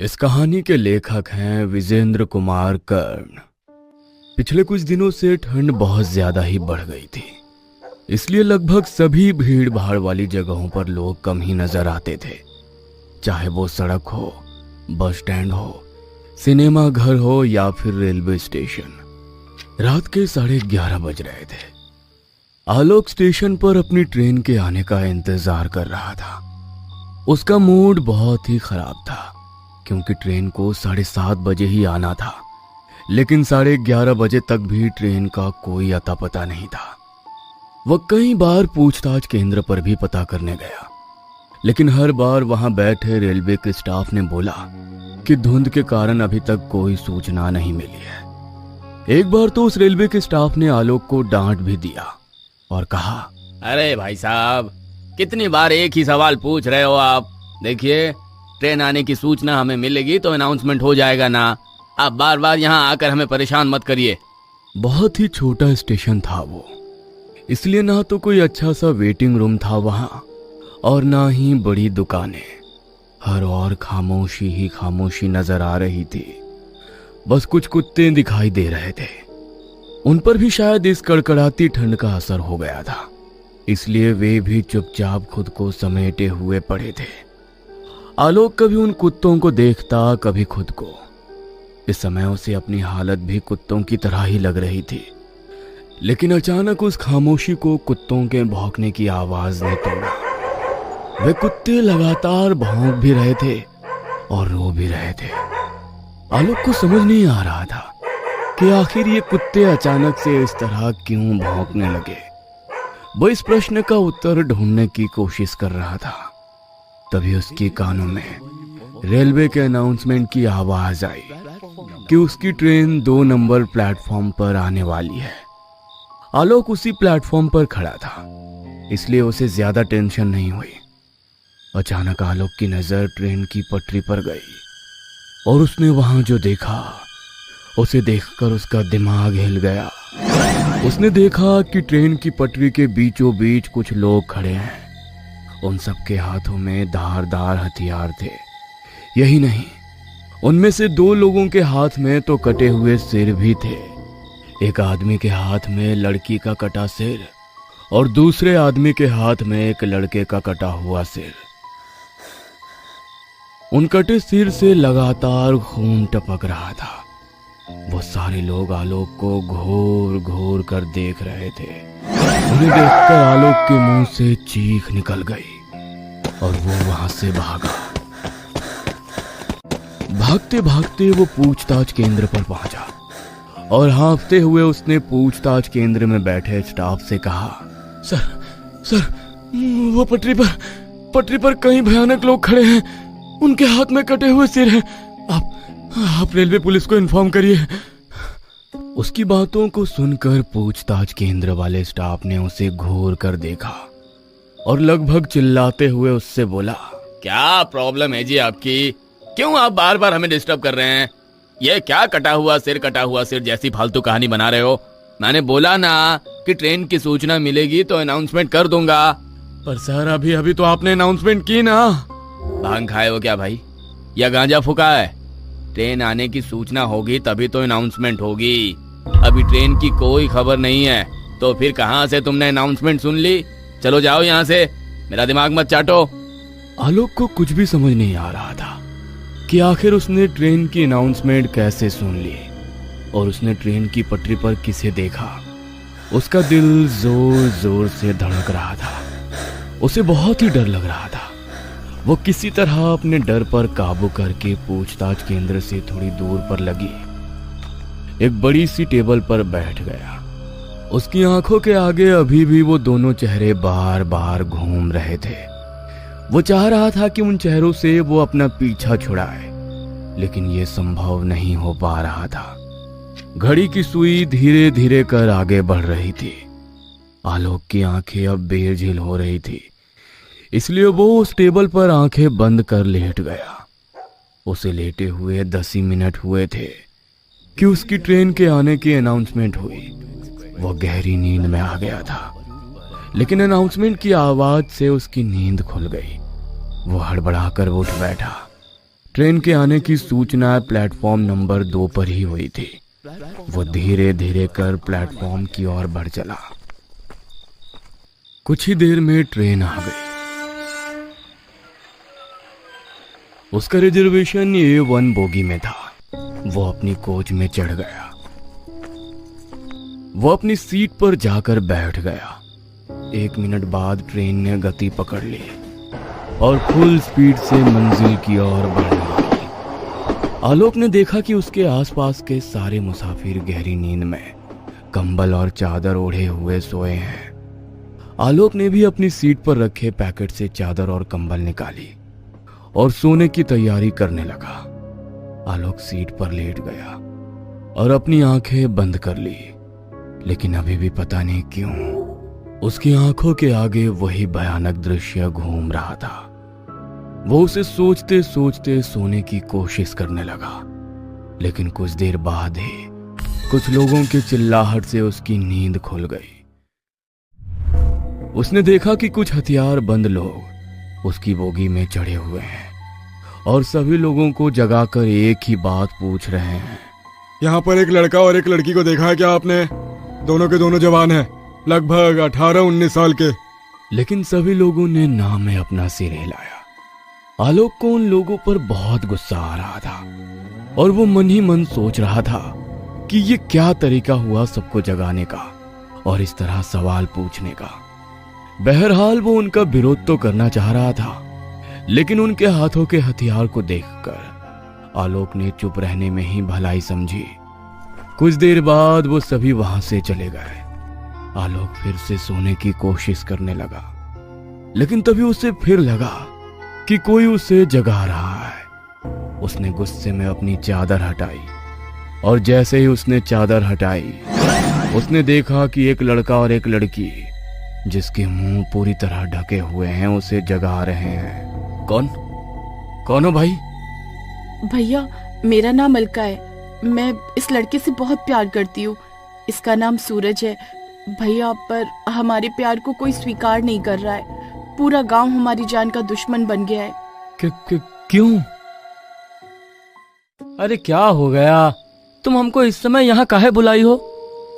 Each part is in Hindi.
इस कहानी के लेखक हैं विजेंद्र कुमार कर्ण। पिछले कुछ दिनों से ठंड बहुत ज्यादा ही बढ़ गई थी, इसलिए लगभग सभी भीड़ भाड़ वाली जगहों पर लोग कम ही नजर आते थे। चाहे वो सड़क हो, बस स्टैंड हो, सिनेमा घर हो या फिर रेलवे स्टेशन। रात के 11:30 बज रहे थे। आलोक स्टेशन पर अपनी ट्रेन के आने का इंतजार कर रहा था। उसका मूड बहुत ही खराब था क्योंकि ट्रेन को 7:30 बजे ही आना था, लेकिन 11:30 बजे तक भी ट्रेन का कोई अता पता नहीं था। वह कई बार पूछताछ केंद्र पर भी पता करने गया, लेकिन हर बार वहां बैठे रेलवे के स्टाफ ने बोला कि धुंध के कारण अभी तक कोई सूचना नहीं मिली है। एक बार तो उस रेलवे के स्टाफ ने आलोक को डांट भी दिया और कहा, अरे भाई साहब, कितनी बार एक ही सवाल पूछ रहे हो आप? देखिए, ट्रेन आने की सूचना हमें मिलेगी तो अनाउंसमेंट हो जाएगा ना। आप बार बार यहाँ आकर हमें परेशान मत करिए। बहुत ही छोटा स्टेशन था वो, इसलिए ना तो कोई अच्छा सा वेटिंग रूम था वहां और ना ही बड़ी दुकानें। हर और खामोशी ही खामोशी नजर आ रही थी। बस कुछ कुत्ते दिखाई दे रहे थे। उन पर भी शायद इस कड़कड़ाती ठंड का असर हो गया था, इसलिए वे भी चुपचाप खुद को समेटे हुए पड़े थे। आलोक कभी उन कुत्तों को देखता, कभी खुद को। इस समय उसे अपनी हालत भी कुत्तों की तरह ही लग रही थी, लेकिन अचानक उस खामोशी को कुत्तों के भौंकने की आवाज ने तोड़ा। वे कुत्ते लगातार भौंक भी रहे थे और रो भी रहे थे। आलोक को समझ नहीं आ रहा था कि आखिर ये कुत्ते अचानक से इस तरह क्यों भौंकने लगे। वो इस प्रश्न का उत्तर ढूंढने की कोशिश कर रहा था। तभी उसके कानों में रेलवे के अनाउंसमेंट की आवाज आई कि उसकी ट्रेन 2 नंबर प्लेटफॉर्म पर आने वाली है। आलोक उसी प्लेटफॉर्म पर खड़ा था, इसलिए उसे ज्यादा टेंशन नहीं हुई। अचानक आलोक की नजर ट्रेन की पटरी पर गई और उसने वहां जो देखा, उसे देखकर उसका दिमाग हिल गया। उसने देखा कि ट्रेन की पटरी के बीचों बीच कुछ लोग खड़े हैं। उन सबके हाथों में धारदार हथियार थे। यही नहीं, उनमें से 2 लोगों के हाथ में तो कटे हुए सिर भी थे। एक आदमी के हाथ में लड़की का कटा सिर और दूसरे आदमी के हाथ में एक लड़के का कटा हुआ सिर। उन कटे सिर से लगातार खून टपक रहा था। वो सारे लोग आलोक को घोर घोर कर देख रहे थे। उन्हें देखकर आलोक के मुंह से चीख निकल गई और वो वहां से भागा। भागते भागते वो पूछताछ केंद्र पर पहुंचा और हाँफते हुए उसने पूछताछ केंद्र में बैठे स्टाफ से कहा, सर, वो पटरी पर कई भयानक लोग खड़े हैं। उनके हाथ में कटे हुए सिर हैं। आप रेलवे पुलिस को इन्फॉर्म करिए। उसकी बातों को सुनकर पूछताछ केंद्र वाले स्टाफ ने उसे घूर कर देखा और लगभग चिल्लाते हुए उससे बोला, क्या प्रॉब्लम है जी आपकी? क्यों आप बार बार हमें डिस्टर्ब कर रहे हैं? ये क्या कटा हुआ सिर जैसी फालतू कहानी बना रहे हो? मैंने बोला ना कि ट्रेन की सूचना मिलेगी तो अनाउंसमेंट कर दूंगा। पर सर, अभी तो आपने अनाउंसमेंट की ना। भांग खाए हो क्या भाई, या गांजा फूका है? ट्रेन आने की सूचना होगी तभी तो अनाउंसमेंट होगी। अभी ट्रेन की कोई खबर नहीं है तो फिर कहां से तुमने अनाउंसमेंट सुन ली? चलो जाओ यहाँ से, मेरा दिमाग मत चाटो। आलोक को कुछ भी समझ नहीं आ रहा था कि आखिर उसने ट्रेन की अनाउंसमेंट कैसे सुन ली और उसने ट्रेन की पटरी पर किसे देखा। उसका दिल जोर जोर से धड़क रहा था। उसे बहुत ही डर लग रहा था। वो किसी तरह अपने डर पर काबू करके पूछताछ केंद्र से थोड़ी दूर पर लगी एक बड़ी सी टेबल पर बैठ गया। उसकी आंखों के आगे अभी भी वो दोनों चेहरे बार बार घूम रहे थे। वो चाह रहा था कि उन चेहरों से वो अपना पीछा छुड़ाए, लेकिन ये संभव नहीं हो पा रहा था। घड़ी की सुई धीरे धीरे कर आगे बढ़ रही थी। आलोक की आंखें अब बेझिल हो रही थी, इसलिए वो उस टेबल पर आंखें बंद कर लेट गया। उसे लेटे हुए 10 ही मिनट हुए थे कि उसकी ट्रेन के आने की अनाउंसमेंट हुई। वो गहरी नींद में आ गया था, लेकिन अनाउंसमेंट की आवाज से उसकी नींद खुल गई। वो हड़बड़ाकर उठ बैठा। ट्रेन के आने की सूचना प्लेटफॉर्म नंबर 2 पर ही हुई थी। वो धीरे धीरे कर प्लेटफॉर्म की ओर बढ़ चला। कुछ ही देर में ट्रेन आ गई। उसका रिजर्वेशन A1 बोगी में था। वो अपनी कोच में चढ़ गया। वो अपनी सीट पर जाकर बैठ गया। 1 मिनट बाद ट्रेन ने गति पकड़ ली और फुल स्पीड से मंजिल की ओर बढ़ने लगी। आलोक ने देखा कि उसके आसपास के सारे मुसाफिर गहरी नींद में कंबल और चादर ओढ़े हुए सोए हैं। आलोक ने भी अपनी सीट पर रखे पैकेट से चादर और कंबल निकाली और सोने की तैयारी करने लगा। आलोक सीट पर लेट गया और अपनी आंखें बंद कर ली, लेकिन अभी भी पता नहीं क्यों उसकी आंखों के आगे वही भयानक दृश्य घूम रहा था। वो उसे सोचते सोचते सोने की कोशिश करने लगा, लेकिन कुछ देर बाद ही कुछ लोगों की चिल्लाहट से उसकी नींद खुल गई। उसने देखा कि कुछ हथियारबंद लोग उसकी बोगी में चढ़े हुए हैं और सभी लोगों को जगाकर एक ही बात पूछ रहे हैं। यहाँ पर एक लड़का और एक लड़की को देखा है क्या आपने? दोनों के दोनों जवान हैं, लगभग 18-19 साल के। लेकिन सभी लोगों ने ना में अपना सिर हिलाया। आलोक को उन लोगों पर बहुत गुस्सा आ रहा था और वो मन ही मन सोच रहा था कि ये क्या तरीका हुआ सबको जगाने का और इस तरह सवाल पूछने का। बहरहाल वो उनका विरोध तो करना चाह रहा था, लेकिन उनके हाथों के हथियार को देखकर आलोक ने चुप रहने में ही भलाई समझी। कुछ देर बाद वो सभी वहां से चले गए। आलोक फिर से सोने की कोशिश करने लगा, लेकिन तभी उसे फिर लगा कि कोई उसे जगा रहा है। उसने गुस्से में अपनी चादर हटाई और जैसे ही उसने चादर हटाई, उसने देखा कि एक लड़का और एक लड़की जिसके मुंह पूरी तरह ढके हुए हैं उसे जगा रहे हैं। कौन हो भाई? भैया, मेरा नाम अलका है। मैं इस लड़के से बहुत प्यार करती हूँ। इसका नाम सूरज है। भैया, पर हमारे प्यार को कोई स्वीकार नहीं कर रहा है। पूरा गांव हमारी जान का दुश्मन बन गया है। क्यों? अरे क्या हो गया? तुम हमको इस समय यहाँ काहे बुलाई हो?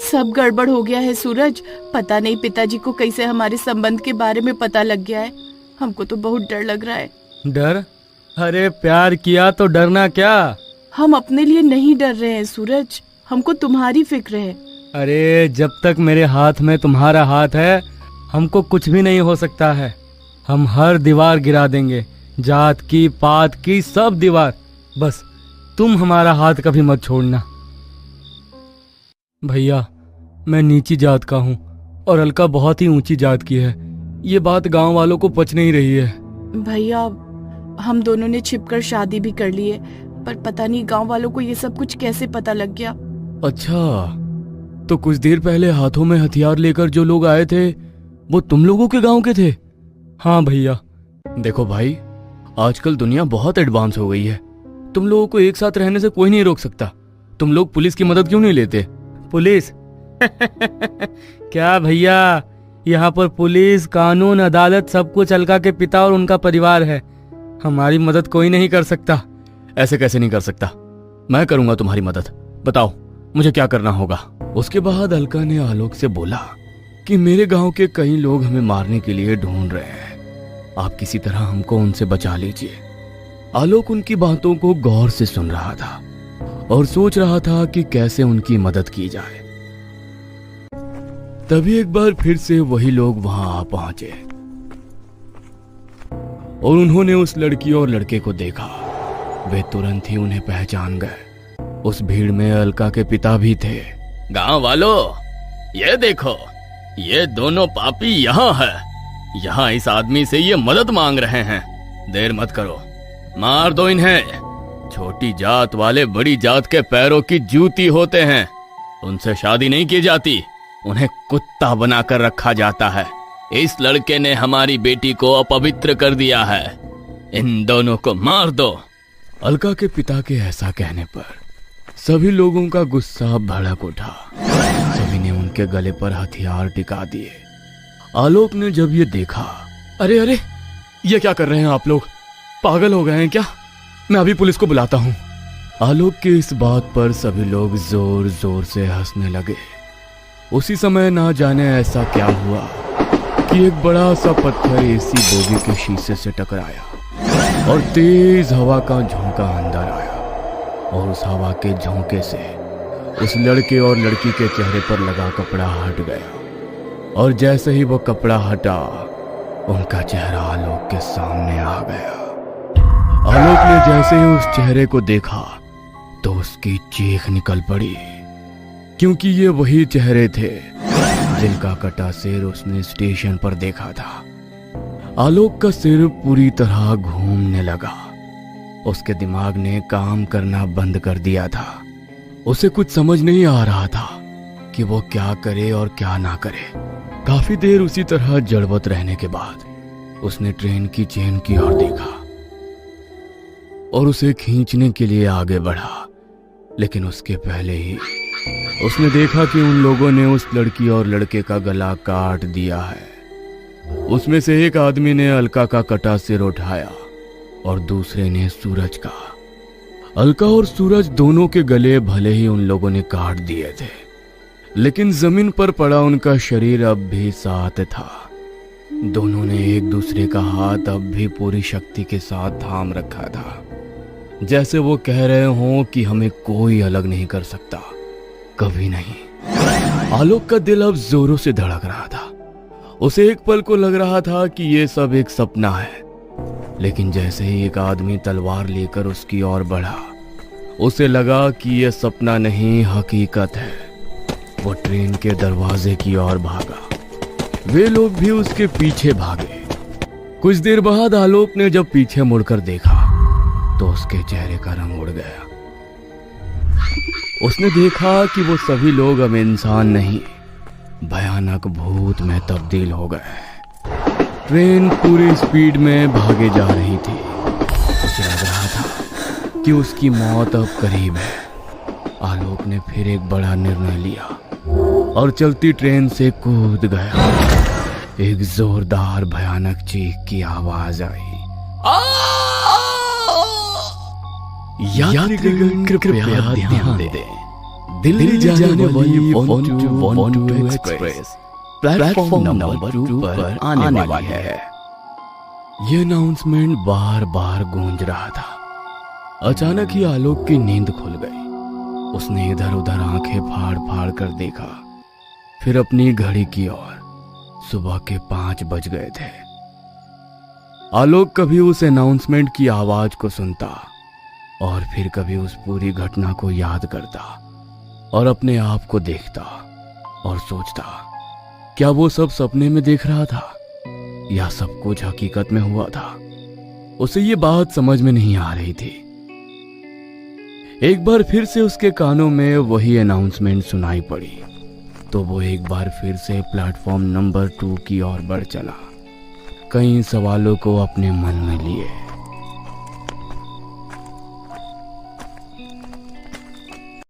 सब गड़बड़ हो गया है सूरज। पता नहीं पिताजी को कैसे हमारे संबंध के बारे में पता लग गया है। हमको तो बहुत डर लग रहा है। डर? अरे प्यार किया तो डरना क्या? हम अपने लिए नहीं डर रहे हैं सूरज, हमको तुम्हारी फिक्र है। अरे जब तक मेरे हाथ में तुम्हारा हाथ है, हमको कुछ भी नहीं हो सकता है। हम हर दीवार गिरा देंगे, जात की, पात की, सब दीवार। बस तुम हमारा हाथ कभी मत छोड़ना। भैया, मैं नीची जात का हूँ और अलका बहुत ही ऊंची जात की है। ये बात गांव वालों को पच नहीं रही है। भैया, हम दोनों ने छिपकर शादी भी कर ली है, पर पता नहीं गांव वालों को ये सब कुछ कैसे पता लग गया। अच्छा, तो कुछ देर पहले हाथों में हथियार लेकर जो लोग आए थे वो तुम लोगों के गांव के थे? हाँ भैया। देखो भाई, आजकल दुनिया बहुत एडवांस हो गई है। तुम लोगों को एक साथ रहने से कोई नहीं रोक सकता। तुम लोग पुलिस की मदद क्यों नहीं लेते? पुलिस? क्या भैया, यहाँ पर पुलिस, कानून, अदालत सब कुछ अलका के पिता और उनका परिवार है। हमारी मदद कोई नहीं कर सकता। ऐसे कैसे नहीं कर सकता? मैं करूंगा तुम्हारी मदद। बताओ मुझे क्या करना होगा। उसके बाद अलका ने आलोक से बोला कि मेरे गांव के कई लोग हमें मारने के लिए ढूंढ रहे हैं। आप किसी तरह हमको उनसे बचा लीजिए। आलोक उनकी बातों को गौर से सुन रहा था और सोच रहा था कि कैसे उनकी मदद की जाए। तभी एक बार फिर से वही लोग वहां आ पहुंचे और उन्होंने उस लड़की और लड़के को देखा। वे तुरंत ही उन्हें पहचान गए। उस भीड़ में अलका के पिता भी थे। गांव वालों, ये देखो, ये दोनों पापी यहाँ है। यहाँ इस आदमी से ये मदद मांग रहे हैं। देर मत करो, मार दो इन्हें। छोटी जात वाले बड़ी जात के पैरों की जूती होते हैं। उनसे शादी नहीं की जाती, उन्हें कुत्ता बनाकर रखा जाता है। इस लड़के ने हमारी बेटी को अपवित्र कर दिया है। इन दोनों को मार दो। अलका के पिता के ऐसा कहने पर सभी लोगों का गुस्सा भड़क उठा। सभी ने उनके गले पर हथियार टिका दिए। आलोक ने जब ये देखा, अरे ये क्या कर रहे हैं आप लोग? पागल हो गए हैं क्या? मैं अभी पुलिस को बुलाता हूँ। आलोक की इस बात पर सभी लोग जोर जोर से हंसने लगे। उसी समय ना जाने ऐसा क्या हुआ कि एक बड़ा सा पत्थर एसी बोगी के शीशे से टकराया और तेज हवा का झोंका अंदर आया और उस हवा के झोंके से उस लड़के और लड़की के चेहरे पर लगा कपड़ा हट गया और जैसे ही वो कपड़ा हटा उनका चेहरा आलोक के सामने आ गया। आलोक ने जैसे ही उस चेहरे को देखा तो उसकी चीख निकल पड़ी, क्योंकि ये वही चेहरे थे जिनका कटा सिर उसने स्टेशन पर देखा था। आलोक का सिर पूरी तरह घूमने लगा। उसके दिमाग ने काम करना बंद कर दिया था। उसे कुछ समझ नहीं आ रहा था कि वो क्या करे और क्या ना करे। काफी देर उसी तरह जड़वत रहने के बाद उसने ट्रेन की चेन की ओर देखा और उसे खींचने के लिए आगे बढ़ा, लेकिन उसके पहले ही उसने देखा कि उन लोगों ने उस लड़की और लड़के का गला काट दिया है। उसमें से एक आदमी ने अलका का कटा सिर उठाया और दूसरे ने सूरज का। अलका और सूरज दोनों के गले भले ही उन लोगों ने काट दिए थे, लेकिन जमीन पर पड़ा उनका शरीर अब भी साथ था। दोनों ने एक दूसरे का हाथ अब भी पूरी शक्ति के साथ थाम रखा था, जैसे वो कह रहे हों कि हमें कोई अलग नहीं कर सकता, कभी नहीं। आलोक का दिल अब जोरों से धड़क रहा था। उसे एक पल को लग रहा था कि ये सब एक सपना है, लेकिन जैसे ही एक आदमी तलवार लेकर उसकी ओर बढ़ा, उसे लगा कि यह सपना नहीं हकीकत है। वो ट्रेन के दरवाजे की ओर भागा। वे लोग भी उसके पीछे भागे। कुछ देर बाद आलोक ने जब पीछे मुड़कर देखा तो उसके चेहरे का रंग उड़ गया। उसने देखा कि वो सभी लोग अब इंसान नहीं, भयानक भूत में तब्दील हो गए। ट्रेन पूरी स्पीड में भागे जा रही थी। उसे लग रहा था कि उसकी मौत अब करीब है। आलोक ने फिर एक बड़ा निर्णय लिया और चलती ट्रेन से कूद गया। एक जोरदार भयानक चीख की आवाज आई। यात्रीगण कृपया ध्यान दें, दिल्ली जाने वाली 121 एक्सप्रेस प्लेटफॉर्म नंबर 2 पर आने वाली है। यह अनाउंसमेंट बार बार गूंज रहा था। अचानक ही आलोक की नींद खुल गई। उसने इधर उधर आंखें फाड़ फाड़ कर देखा, फिर अपनी घड़ी की ओर। सुबह के 5 बज गए थे। आलोक कभी उस अनाउंसमेंट की आवाज को सुनता और फिर कभी उस पूरी घटना को याद करता और अपने आप को देखता और सोचता, क्या वो सब सपने में देख रहा था या सब कुछ हकीकत में हुआ था। उसे ये बात समझ में नहीं आ रही थी। एक बार फिर से उसके कानों में वही अनाउंसमेंट सुनाई पड़ी, तो वो एक बार फिर से प्लेटफॉर्म नंबर 2 की ओर बढ़ चला, कई सवालों को अपने मन में लिए।